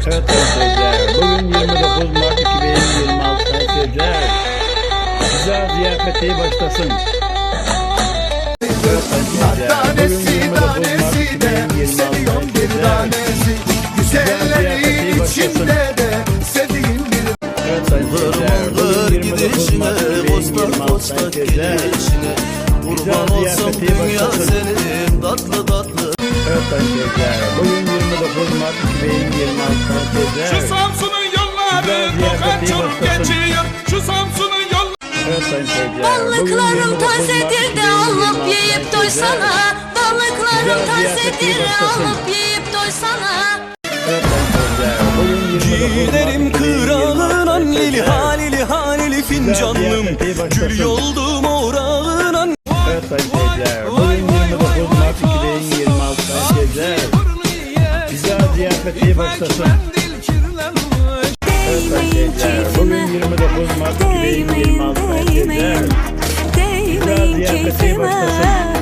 Evet arkadaşlar, bugün 29 Mart 2026 arkadaşlar. Güzel ziyafeti başlasın. Evet arkadaşlar, bugün 29 Mart 2026 arkadaşlar. Güzellerin içinde de sevdiğim bir Evet arkadaşlar, bugün 29 Mart 2026 arkadaşlar. Kurban olsam dünya senin tatlı tatlı. Evet arkadaşlar, bugün 29 Mart 2026 arkadaşlar. Şu Samsun'un yolları kokar çok geçiyor. Şu Samsun'un yolları. Evet arkadaşlar, Balıklarım tazedir de alıp yiyip doysana. Balıklarım tazedir alıp yiyip doysana. Evet arkadaşlar, bugün 29 Mart Giderim kralın anneli halili halili fincanlım. Gül yoldum orağın an. Evet arkadaşlar, bugün 29 Mart 2026 arkadaşlar. Güzel ziyafeti başlasın. Evet arkadaşlar, bugün 29 Mart 2026 arkadaşlar. Güzel ziyafeti başlasın.